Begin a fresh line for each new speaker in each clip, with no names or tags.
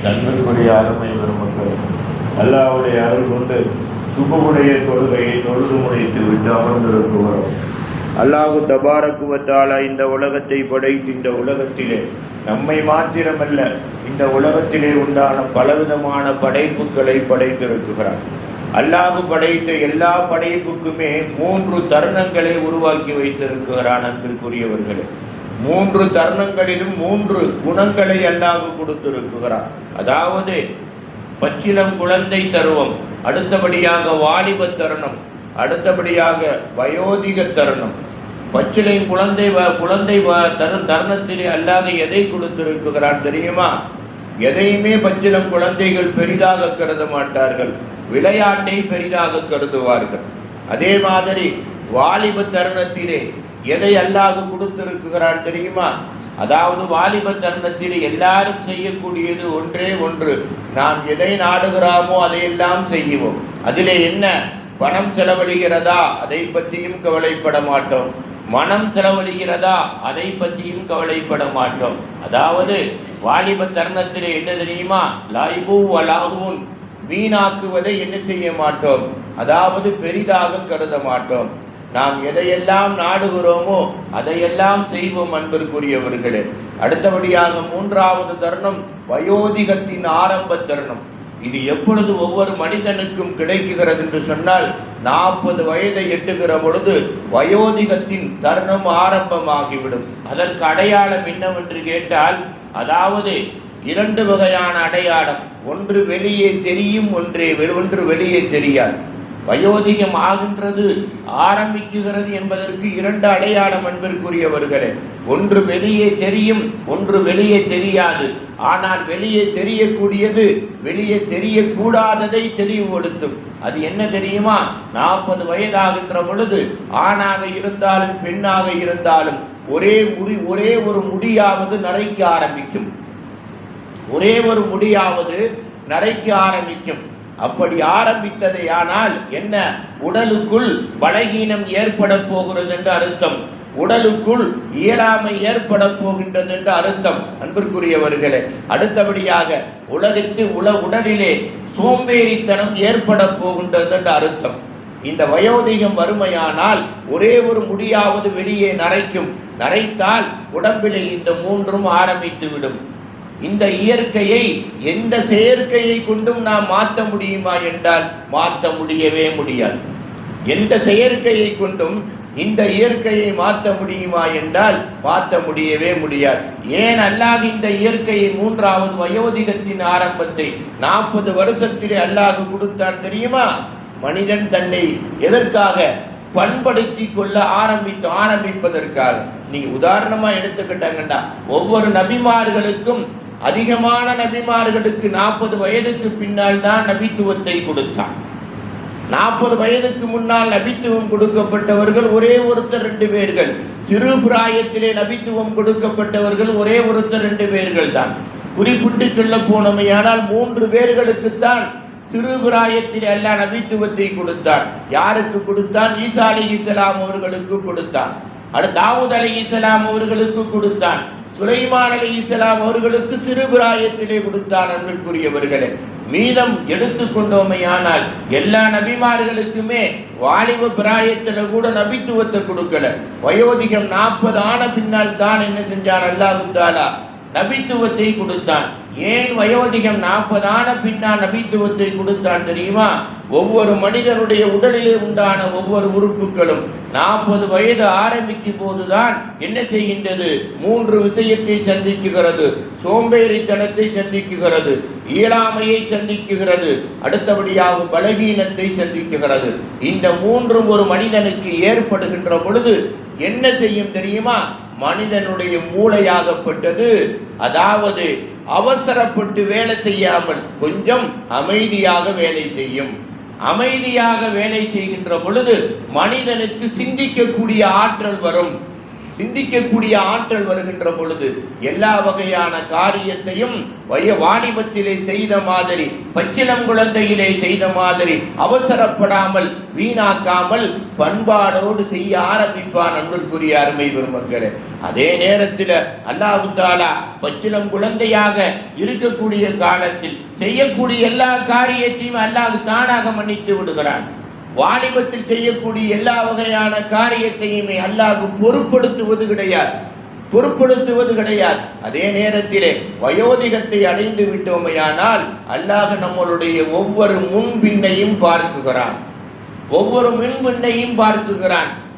நன்மைக்குரிய அருமை பெருமக்கள், அல்லாஹ்வுடைய அருள் கொண்டு சுபமுடைய தொழுகையை தொழுது முடித்து விட்டு அமர்ந்திருக்கிறோம். அல்லாஹு தபாரக்கு வ தஆலா இந்த உலகத்தை படைத்து இந்த உலகத்திலே நம்மை மாத்திரமல்ல இந்த உலகத்திலே உண்டான பலவிதமான படைப்புகளை படைத்திருக்கிறார். அல்லாஹ் படைத்த எல்லா படைப்புக்குமே 3 தருணங்களை உருவாக்கி வைத்திருக்கிறான். அன்பிற்குரியவர்களே, 3 தருணங்களிலும் 3 குணங்களை அல்லாஹ் கொடுத்திருக்கிறான். அதாவது பச்சிளம் குழந்தை தருவம், அடுத்தபடியாக வாலிப தருணம், அடுத்தபடியாக வயோதிக தருணம். பச்சிளை குழந்தை தருணத்திலே அல்லாஹ் எதை கொடுத்திருக்கிறான் தெரியுமா? எதையுமே பச்சிளம் குழந்தைகள் பெரிதாக கருத மாட்டார்கள், விளையாட்டை பெரிதாக கருதுவார்கள். அதே மாதிரி வாலிப தருணத்திலே எதை அல்லாஹ் கொடுத்திருக்கிறான் தெரியுமா? அதாவது வாலிப தருணத்தில் எல்லாரும் செய்யக்கூடியது ஒன்றே ஒன்று, நாம் எதை நாடுகிறோமோ அதையெல்லாம் செய்வோம். அதிலே என்ன பணம் செலவழிகிறதா அதை பற்றியும் கவலைப்பட மாட்டோம், மனம் செலவழிகிறதா அதை பற்றியும் கவலைப்பட மாட்டோம். அதாவது வாலிப தருணத்திலே என்ன தெரியுமா? லைபு வலாகுன், வீணாக்குவதை என்ன செய்ய மாட்டோம், அதாவது பெரிதாக கருத மாட்டோம். நாம் எதையெல்லாம் நாடுகிறோமோ அதையெல்லாம் செய்வோம். அன்பிற்குரியவர்களே, அடுத்தபடியாக 3வது தருணம் வயோதிகத்தின் ஆரம்ப தருணம். இது எப்பொழுது ஒவ்வொரு மனிதனுக்கும் கிடைக்குகிறது என்று சொன்னால் 40 வயதை எட்டுகிற பொழுது வயோதிகத்தின் தருணம் ஆரம்பமாகிவிடும். அதற்கு அடையாளம் என்னவென்று கேட்டால், அதாவது 2 வகையான அடையாளம், ஒன்று வெளியே தெரியும், ஒன்று வெளியே தெரியாது. வயோதிகம் ஆகின்றது, ஆரம்பிக்குகிறது என்பதற்கு 2 அடையாளம் அன்பிற்குரியவர்களே. ஒன்று வெளியே தெரியும், ஒன்று வெளியே தெரியாது. ஆனால் வெளியே தெரியக்கூடியது வெளியே தெரியக்கூடாததை தெளிவுபடுத்தும். அது என்ன தெரியுமா? 40 வயதாகின்ற பொழுது ஆணாக இருந்தாலும் பெண்ணாக இருந்தாலும் ஒரே ஒரு முடியாவது நரைக்க ஆரம்பிக்கும், ஒரே ஒரு முடியாவது நரைக்க ஆரம்பிக்கும். அப்படி ஆரம்பித்ததை ஆனால் என்ன, உடலுக்குள் பலகீனம் ஏற்பட போகிறது என்று அர்த்தம், உடலுக்குள் இயலாமை ஏற்பட போகின்றது என்று அர்த்தம். அன்பிற்குரியவர்களே, அடுத்தபடியாக உடலிலே சோம்பேறித்தனம் ஏற்பட போகின்றது என்று அர்த்தம். இந்த வயோதிகம் வறுமையானால் ஒரே ஒரு முடியாவது வெளியே நரைக்கும், நரைத்தால் உடம்பிலே இந்த 3ம் ஆரம்பித்து விடும். இந்த இயற்கையை எந்த செயற்கையை கொண்டும் நாம் மாற்ற முடியுமா என்றால் மாற்ற முடியவே முடியாது. எந்த செயற்கையை கொண்டும் இந்த இயற்கையை மாற்ற முடியுமா என்றால் மாற்ற முடியவே முடியாது. ஏன் அல்லாஹ் இந்த இயற்கையை 3வது வயோதிகத்தின் ஆரம்பத்தை 40 வருஷத்திலே அல்லாஹ் கொடுத்தான் தெரியுமா? மனிதன் தன்னை எதற்காக பண்படுத்தி கொள்ள ஆரம்பிப்பதற்காக. நீங்க உதாரணமா எடுத்துக்கிட்டாங்கண்டா, ஒவ்வொரு நபிமார்களுக்கும் அதிகமான நபிமார்களுக்கு 40 வயதுக்கு பின்னால் தான் நபித்துவத்தை கொடுத்தான். 40 வயதுக்கு முன்னால் நபித்துவம் கொடுக்கப்பட்டவர்கள் ஒரே ஒருத்தர் 2 பேர்கள். சிறு பிராயத்திலே நபித்துவம் கொடுக்கப்பட்டவர்கள் ஒரே ஒருத்தர் 2 பேர்கள் தான். குறிப்பிட்டு சொல்ல போனமையானால் 3 பேர்களுக்குத்தான் சிறு பிராயத்திலே அல்லாஹ் நபித்துவத்தை கொடுத்தான். யாருக்கு கொடுத்தான்? ஈசா அலைஹிஸ்ஸலாம் அவர்களுக்கு கொடுத்தான். அடுத்து தாவூத் அலைஹிஸ்ஸலாம் அவர்களுக்கு கொடுத்தான். சுலைமான் அலைஹிஸ்ஸலாம் அவர்களுக்கு சிறு பிராயத்திலே கொடுத்தான். அன்பிற்குரியவர்களே, மீதம் எடுத்துக்கொண்டோமையானால் எல்லா நபிமார்களுக்குமே வாலிப பிராயத்தில் கூட நபித்துவத்தை கொடுக்கல. வயோதிகம் 40 ஆன பின்னால் தான் என்ன செஞ்சான்? அல்லாஹ் தஆலா நபித்துவத்தை கொடுத்தான். ஏன் வயோதிகம் 40 ஆன பின்னால் நபித்துவத்தை கொடுத்தான் தெரியுமா? ஒவ்வொரு மனிதனுடைய உடலிலே உண்டான ஒவ்வொரு உறுப்புகளும் 40 வயது ஆரம்பிக்கும் போதுதான் என்ன செய்கின்றது? 3 விஷயத்தை சந்திக்குகிறது. சோம்பேறித்தனத்தை சந்திக்குகிறது, இயலாமையை சந்திக்குகிறது, அடுத்தபடியாக பலகீனத்தை சந்திக்குகிறது. இந்த 3ம் ஒரு மனிதனுக்கு ஏற்படுகின்ற பொழுது என்ன செய்யும் தெரியுமா? மனிதனுடைய மூளையாகப்பட்டது, அதாவது அவசரப்பட்டு வேலை செய்யாமல் கொஞ்சம் அமைதியாக வேலை செய்யும். அமைதியாக வேலை செய்கின்ற பொழுது மனிதனுக்கு சிந்திக்கக்கூடிய ஆற்றல் வரும். சிந்திக்கக்கூடிய ஆற்றல் வருகின்ற பொழுது எல்லா வகையான காரியத்தையும் வாலிபத்திலே செய்த மாதிரி, பச்சிளம் குழந்தையிலே செய்த மாதிரி அவசரப்படாமல் வீணாக்காமல் பண்பாடோடு செய்ய ஆரம்பிப்பான். அன்பிற்குரிய அருமை பெருமக்களே, அதே நேரத்தில் அல்லாஹ் தஆலா பச்சிளம் குழந்தையாக இருக்கக்கூடிய காலத்தில் செய்யக்கூடிய எல்லா காரியத்தையும் அல்லாஹ் தானாக மன்னித்து விடுகிறான். வாலிபத்தில் செய்யக்கூடிய எல்லா வகையான காரியத்தையுமே அல்லாஹ் பொறுப்படுத்துவது கிடையாது. அதே நேரத்திலே வயோதிகத்தை அடைந்து விட்டோமையானால் அல்லாஹ் நம்மளுடைய ஒவ்வொரு முன்பின்னையும் பார்க்குகிறான்.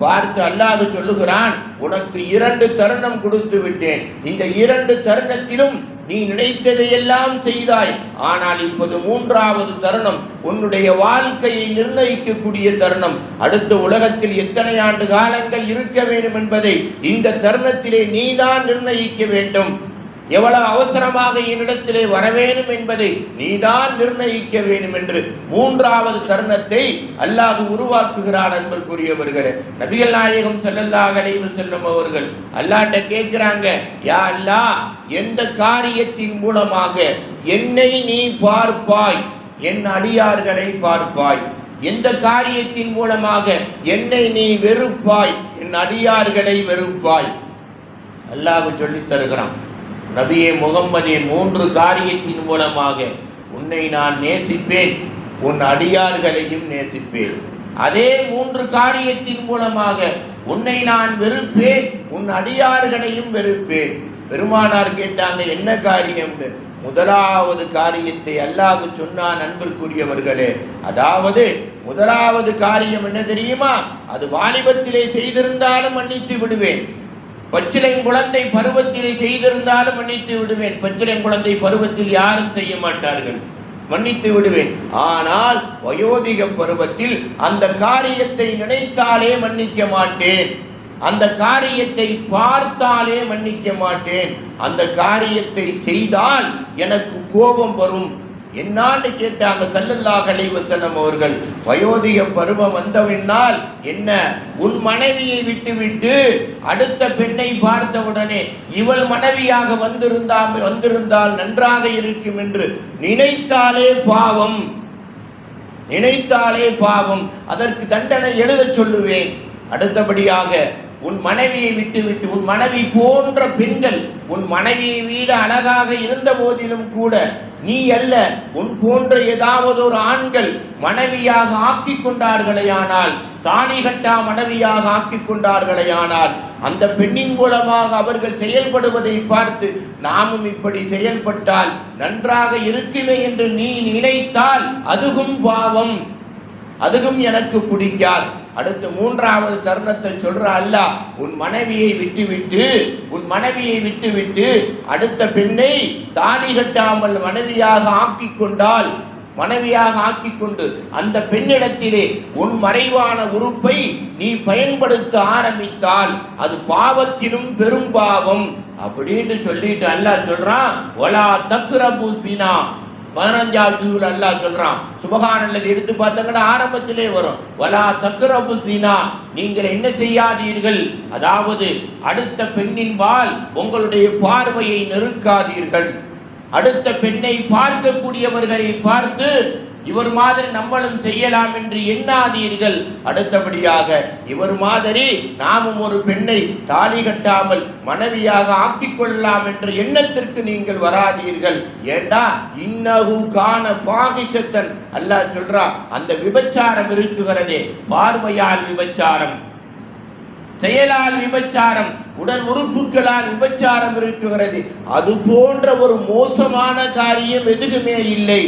பார்த்து அல்லாஹ் சொல்லுகிறான், உனக்கு 2 தருணம் கொடுத்து விட்டேன். இந்த 2 தருணத்திலும் நீ நினைத்ததையெல்லாம் செய்தாய். ஆனால் இப்போது 3வது தருணம், உன்னுடைய வாழ்க்கையை நிர்ணயிக்கக்கூடிய தருணம். அடுத்த உலகத்தில் எத்தனை ஆண்டு காலங்கள் இருக்க வேண்டும் என்பதை இந்த தருணத்திலே நீதான் நிர்ணயிக்க வேண்டும். எவ்வளவு அவசரமாக என்னிடத்திலே வர வேண்டும் என்பதை நீதான் நிர்ணயிக்க வேண்டும் என்று 3வது தருணத்தை அல்லாஹ் உருவாக்குகிறார். அன்பிற்குரியவர்களே, நபிகள் நாயகம் ஸல்லல்லாஹு அலைஹி வஸல்லம் அவர்கள் அல்லாஹ்ட்ட கேட்கிறாங்க, யா அல்லாஹ், எந்த காரியத்தின் மூலமாக என்னை நீ பார்ப்பாய், என் அடியார்களை பார்ப்பாய்? எந்த காரியத்தின் மூலமாக என்னை நீ வெறுப்பாய், என் அடியார்களை வெறுப்பாய்? அல்லாஹ் சொல்லித் தருகிறான், நபியே முகம்மதே, 3 காரியத்தின் மூலமாக உன்னை நான் நேசிப்பேன், உன் அடியார்களையும் நேசிப்பேன். அதே 3 காரியத்தின் மூலமாக உன்னை நான் வெறுப்பேன், உன் அடியார்களையும் வெறுப்பேன். பெருமானார் கேட்டாங்க, என்ன காரியம்னு. முதலாவது காரியத்தை அல்லாஹ் சொன்னான். அன்பிற்குரியவர்களே, அதாவது முதலாவது காரியம் என்ன தெரியுமா? அது வாலிபத்திலே செய்திருந்தாலும் மன்னித்து விடுவேன். பச்சிளங்குழந்தை பருவத்திலே செய்திருந்தாலும் மன்னித்து விடுவேன். பச்சிளங்குழந்தை பருவத்தில் யாரும் செய்ய மாட்டார்கள், மன்னித்து விடுவேன். ஆனால் வயோதிக பருவத்தில் அந்த காரியத்தை நினைத்தாலே மன்னிக்க மாட்டேன், அந்த காரியத்தை பார்த்தாலே மன்னிக்க மாட்டேன், அந்த காரியத்தை செய்தால் எனக்கு கோபம் வரும். என்னான்னு கேட்டாங்க ஸல்லல்லாஹு அலைஹி வஸல்லம் அவர்கள். வயோதிக பருவம் வந்தவினால் என்ன, உன் மனைவியை விட்டுவிட்டு அடுத்த பெண்ணை பார்த்தவுடனே இவள் மனைவியாக வந்திருந்தால் நன்றாக இருக்கும் என்று நினைத்தாலே பாவம், அதற்கு தண்டனை எழுத சொல்லுவேன். அடுத்தபடியாக உன் மனைவியை விட்டுவிட்டு, உன் மனைவி போன்ற பெண்கள் உன் மனைவியை விட அழகாக இருந்த போதிலும் கூட நீ அல்ல, உன் போன்ற ஏதாவது ஒரு ஆண்கள் மனைவியாக ஆக்கிக் கொண்டார்களேயானால், தாலி கட்டா மனைவியாக ஆக்கிக் கொண்டார்களேயானால், அந்த பெண்ணின் மூலமாக அவர்கள் செயல்படுவதை பார்த்து நாமும் இப்படி செயல்பட்டால் நன்றாக இருக்குமே என்று நீ நினைத்தால் அதுவும் பாவம், அதுவும் எனக்கு பிடிக்காது. அடுத்து 3வது தருணத்தை சொல்ற அல்லாஹ், உன் மனைவியை விட்டுவிட்டு அடுத்த பெண்ணை தாலி கட்டாமல் மனைவியாக ஆக்கிக்கொண்டு அந்த பெண்ணிடத்திலே உன் மறைவான உறுப்பை நீ பயன்படுத்த ஆரம்பித்தால் அது பாவத்திலும் பெரும் பாவம் அப்படின்னு சொல்லிட்டு அல்லாஹ் சொல்றான், வலா தக்ரபு ஸினா. 15வது ஜுஸுல அல்லாஹ் சொல்றான். சுப்ஹானல்லாஹ் எடுத்து பார்த்தீங்கன்னா ஆரம்பத்திலே வரும், வலா தக்ரபு ஸினா, நீங்கள் என்ன செய்யாதீர்கள், அதாவது அடுத்த பெண்ணின்பால் உங்களுடைய பார்வையை நெருக்காதீர்கள். அடுத்த பெண்ணை பார்க்கக்கூடியவர்களை பார்த்து இவர் மாதிரி நம்மளும் செய்யலாம் என்று எண்ணாதீர்கள். அடுத்தபடியாக இவர் மாதிரி நாமும் ஒரு பெண்ணை தாலி கட்டாமல் மனைவியாக ஆக்கிக் கொள்ளலாம் என்ற எண்ணத்திற்கு நீங்கள் வராதீர்கள். ஏண்டா இன்னஹு கான ஃபாஹிஷத்தன், அல்லாஹ் சொல்றான், அந்த விபச்சாரம் இருக்குகிறதே, பார்வையால் விபச்சாரம், செயலால் விபச்சாரம், உடல் உறுப்புகளால் விபச்சாரம் இருக்குகிறது, அது போன்ற ஒரு மோசமான காரியம் எதுவுமே இல்லை.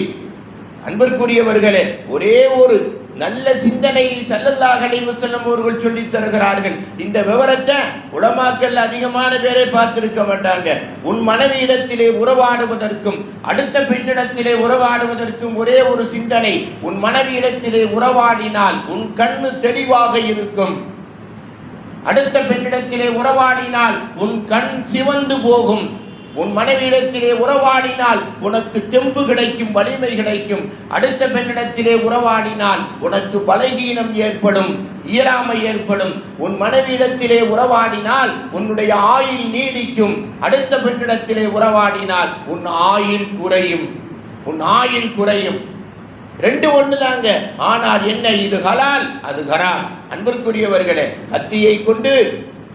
அன்பிற்குரியவர்களே, ஒரே ஒரு நல்ல சிந்தனையை ஸல்லல்லாஹு அலைஹி வஸல்லம் அவர்கள் சொல்லித் தருகிறார்கள். இந்த விவரத்தை உலமாக்கள் அதிகமான பேரை பார்த்திருக்க மாட்டாங்க. உன் மனைவியிடத்திலே உறவாடுவதற்கும் அடுத்த பெண்ணிடத்திலே உறவாடுவதற்கும் ஒரே ஒரு சிந்தனை, உன் மனைவியிடத்திலே உறவாடினால் உன் கண்ணு தெளிவாக இருக்கும், அடுத்த பெண்ணிடத்திலே உறவாடினால் உன் கண் சிவந்து போகும். உன் மனைவியிடத்திலே உறவாடினால் உனக்கு தெம்பு கிடைக்கும், வலிமை கிடைக்கும். அடுத்த பெண்ணிடத்திலே உறவாடினால் உனக்கு பலகீனம் ஏற்படும், இயலாமை ஏற்படும். உன் மனைவியிடத்திலே உறவாடினால் உன்னுடைய ஆயுள் நீடிக்கும். அடுத்த பெண்ணிடத்திலே உறவாடினால் உன் ஆயுள் குறையும், உன் ஆயுள் குறையும். ரெண்டு ஒன்று தாங்க. ஆனால் என்ன, இது ஹலால், அது ஹராம். அன்பிற்குரியவர்களே, கத்தியை கொண்டு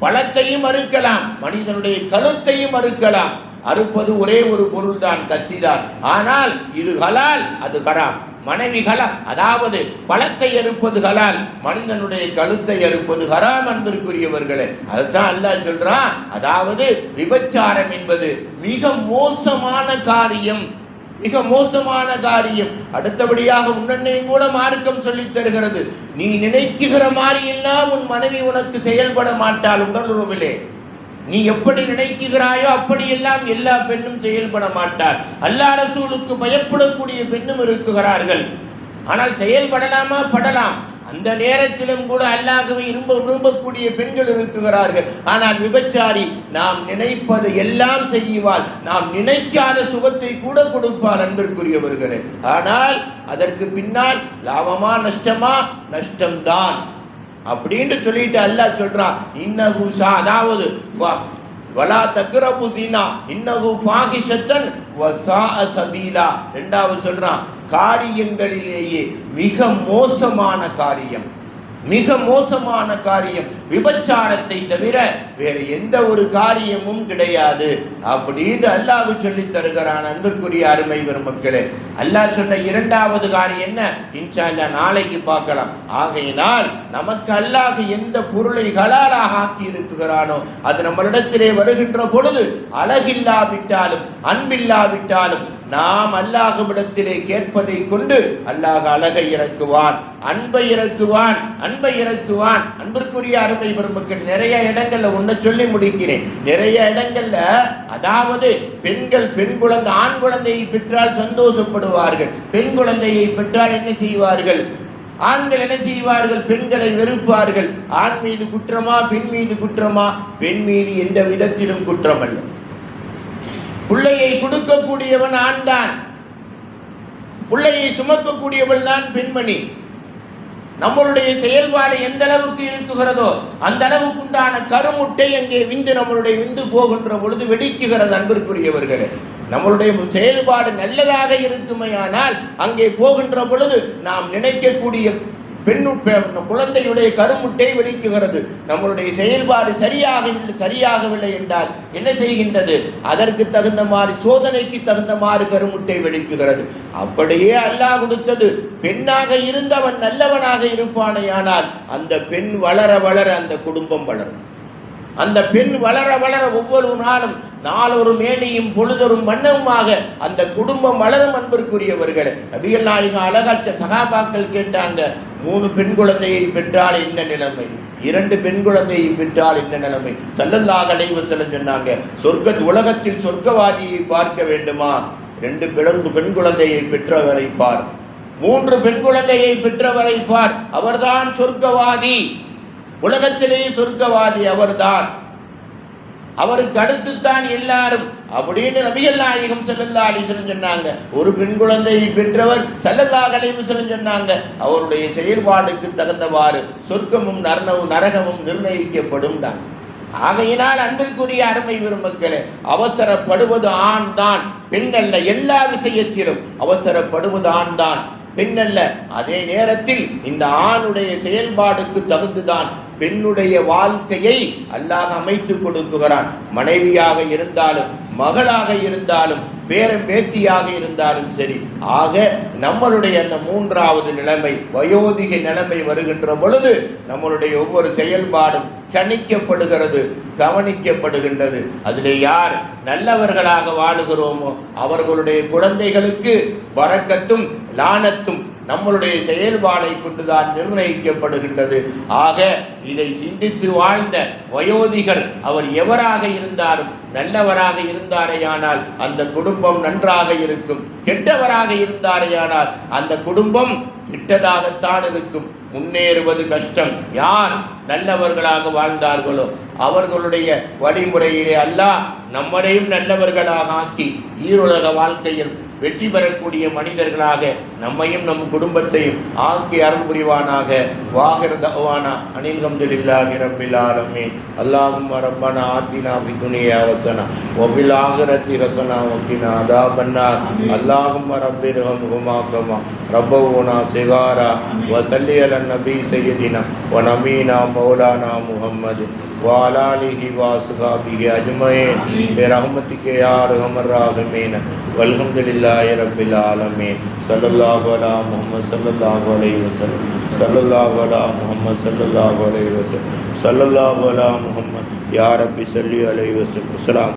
பழத்தையும் அறுக்கலாம், மனிதனுடைய கழுத்தையும் அறுக்கலாம். அறுப்பது ஒரே ஒரு பொருள் தான், கத்தி தான். ஆனால் இது ஹலால், அது ஹராம். மனைவி ஹலால், அதாவது பழத்தை அறுப்பது ஹலால், மனிதனுடைய கழுத்தை அறுப்பது ஹராம். அன்பிற்குரியவர்களே, அதுதான் அல்லாஹ் சொல்றான். அதாவது விபச்சாரம் என்பது மிக மோசமான காரியம், மிக மோசமான காரியம். அடுத்தபடியாக உன்னையும் கூட மார்க்கம் சொல்லித் தருகிறது, நீ நினைக்குகிற மாதிரி எல்லாம் உன் மனைவி உனக்கு செயல்பட மாட்டாள். உடல் உறவிலே நீ எப்படி நினைக்குகிறாயோ அப்படியெல்லாம் எல்லா பெண்ணும் செயல்பட மாட்டார். அல்லாஹ் ரசூலுக்கு பயப்படக்கூடிய பெண்ணும் இருக்குகிறார்கள். ஆனால் செயல்படலாமா? படலாம். அந்த நேரத்திலும் கூட அல்லாஹ்வை விரும்பக்கூடிய பெண்கள் இருக்குகிறார்கள். ஆனால் விபச்சாரி நாம் நினைப்பது எல்லாம் செய்வாள், நாம் நினைக்காத சுகத்தை கூட கொடுப்பாள். அன்பிற்குரியவர்களே, ஆனால் அதற்கு பின்னால் லாபமா நஷ்டமா? நஷ்டம்தான் அப்படின்னு சொல்லிட்டு அல்லாஹ் சொல்றான். இன்னஹு அதாவது வலா தக்ரபு ஸினா இன்னஹு ஃபாஹிஷத்தன் வஸாஅ சபீலா. இரண்டாவது சொல்றான், காரியங்களிலேயே மிக மோசமான காரியம், மிக மோசமான காரியம் விபச்சாரத்தை தவிர வேறு எந்த ஒரு காரியமும் கிடையாது அப்படின்னு அல்லாஹ் சொல்லி தருகிறான். அன்பிற்குரிய அருமை பெருமக்களே, அல்லாஹ் சொன்ன இரண்டாவது காரியம் என்ன? இன்ஷா அல்லாஹ் நாளைக்கு பார்க்கலாம். ஆகையினால் நமக்கு அல்லாஹ் எந்த பொருளை ஹலாலாக ஆக்கி இருக்குகிறானோ அது நம்மளிடத்திலே வருகின்ற பொழுது அழகில்லாவிட்டாலும் அன்பில்லாவிட்டாலும் நாம் அல்லாஹ்விடத்திலே கேட்பதை கொண்டு அல்லாஹ் அழகை இறக்குவான், அன்பை இறக்குவான், அன்பை இறக்குவான். அன்பிற்குரிய அருமை பெருமக்கள், நிறைய இடங்கள்ல ஒன்ன சொல்லி முடிக்கிறேன். நிறைய இடங்கள்ல அதாவது பெண்கள் பெண் குழந்தை ஆண் குழந்தையை பெற்றால் சந்தோஷப்படுவார்கள், பெண் குழந்தையை பெற்றால் என்ன செய்வார்கள்? ஆண்கள் என்ன செய்வார்கள்? பெண்களை வெறுப்பார்கள். ஆண் மீது குற்றமா, பெண் மீது குற்றமா? பெண் மீது எந்த விதத்திலும் குற்றம் அல்ல. பிள்ளையை கொடுக்கக்கூடியவன் ஆண் தான், பிள்ளையை சுமக்கக்கூடியவள் தான் பெண்மணி. நம்மளுடைய செயல்பாடு எந்த அளவுக்கு இருக்குகிறதோ அந்த அளவுக்கு உண்டான கருமுட்டை அங்கே விந்து நம்மளுடைய விந்து போகின்ற பொழுது வெடிக்குகிறது. அன்பிற்குரியவர்களே, நம்மளுடைய செயல்பாடு நல்லதாக இருக்குமையானால் அங்கே போகின்ற பொழுது நாம் நினைக்கக்கூடிய குழந்தையுடைய கருமுட்டை வெடிக்குகிறது. நம்மளுடைய செயல்பாடு சரியாகவில்லை என்றால் என்ன செய்கின்றது? அதற்கு தகுந்த மாதிரி, சோதனைக்கு தகுந்த மாதிரி கருமுட்டை வெடிக்குகிறது. அப்படியே அல்லாஹ் கொடுத்தது. பெண்ணாக இருந்தவன் நல்லவனாக இருப்பானேயானால் அந்த பெண் வளர வளர அந்த குடும்பம் வளரும். அந்த பெண் வளர வளர ஒவ்வொரு நாளும் நாளொரு மேனியும் பொழுதொரு மன்னவுமாக அந்த குடும்பம் வளரும். அன்பிற்குரியவர்களே, நபிகள் நாயகம் அழகாச்ச சகாபாக்கள் கேட்டாங்க, 3 பெண் குழந்தையை பெற்றால் என்ன நிலைமை, 2 பெண் குழந்தையை பெற்றால் என்ன நிலைமை? ஸல்லல்லாஹு அலைஹி வஸல்லம் சொன்னாங்க, உலகத்தில் சொர்க்கவாதியை பார்க்க வேண்டுமா? 2 பெண் குழந்தையை பெற்றவரை பார், 3 பெண் குழந்தையை பெற்றவரை பார், அவர்தான் சொர்க்கவாதி. உலகத்திலேயே சொர்க்கவாதி அவர்தான், அவருக்கு அடுத்துத்தான் எல்லாரும் அப்படின்னு நபிகள் நாயகம் ஸல்லல்லாஹு அலைஹி வஸல்லம் சொன்னாங்க. ஒரு பெண் குழந்தையை பெற்றவர் ஸல்லல்லாஹு அலைஹி வஸல்லம் சொன்னாங்க, அவருடைய செயல்பாடுக்கு தகுந்தவாறு சொர்க்கமும் நரகமும் நிர்ணயிக்கப்படும் தான். ஆகையினால் அன்பிற்குரிய அருமை பெருமக்களே, அவசரப்படுவது ஆண் தான், பெண் அல்ல. எல்லா விஷயத்திலும் அவசரப்படுவது ஆண் தான், பெண் அல்ல. அதே நேரத்தில் இந்த ஆணுடைய செயல்பாடுக்கு தகுந்துதான் பெண்ணுடைய வாழ்க்கையை அல்லாஹ் அமைத்து கொடுக்குகிறான். மனைவியாக இருந்தாலும், மகளாக இருந்தாலும், பேரன் பேத்தியாக இருந்தாலும் சரி. ஆக நம்மளுடைய அந்த 3வது நிலைமை, வயோதிக நிலைமை வருகின்ற பொழுது நம்மளுடைய ஒவ்வொரு செயல்பாடும் கணிக்கப்படுகிறது, கவனிக்கப்படுகின்றது. அதில் யார் நல்லவர்களாக வாழுகிறோமோ அவர்களுடைய குழந்தைகளுக்கு பரக்கத்தும் லானத்தும் நம்மளுடைய செயல்பாடை கொண்டுதான் நிர்ணயிக்கப்படுகின்றது. ஆக இதை சிந்தித்து வாழ்ந்த வயோதிகர் அவர் எவராக இருந்தாலும் நல்லவராக இருந்தாரையானால் அந்த குடும்பம் நன்றாக இருக்கும், கெட்டவராக இருந்தாரையானால் அந்த குடும்பம் கெட்டதாகத்தான் இருக்கும், முன்னேறுவது கஷ்டம். யார் நல்லவர்களாக வாழ்ந்தார்களோ அவர்களுடைய வழிமுறையிலே அல்லாஹ் நம்மளையும் நல்லவர்களாக ஆக்கி ஈருலக வாழ்க்கையில் வெற்றி பெறக்கூடிய மனிதர்களாக நம்மையும் நம் குடும்பத்தையும் ஆக்கி அருள் புரிவானாக. வாஹிர் தஅவானா அனில் ஹம்துலில்லாஹி ரப்பில் ஆலமீன். அல்லாஹும்ம ரப்பனா ஆத்தினா ஃபித் துன்யா ஹஸனா வ ஃபில் ஆகிரத்தி ஹஸனா வ கினா அஸாபன்னார். அல்லாஹும்ம ரப்பிர்ஹம்ஹுமா கமா ரப்பவுனா சிகாரா வ ஸல்லி அலன் நபி சய்யிதினா வ நபீனா மௌலானா முஹம்மது வ அலா ஆலிஹி வ அஸ்ஹாபிஹி அஜ்மஈன் பிரஹ்மதிக யா அர்ஹமர் ராஹிமீன். வல்ஹம்துலில்லாஹி ரப்பில் ஆலமீன். ஸல்லல்லாஹு அலா முஹம்மது ஸல்லல்லாஹு அலைஹி வஸல்லம். ஸல்லல்லாஹு அலா முஹம்மது ஸல்லல்லாஹு அலைஹி வஸல்லம். ஸல்லல்லாஹு அலா முஹம்மது யா ரப்பி ஸல்லி அலைஹி வஸல்லம்.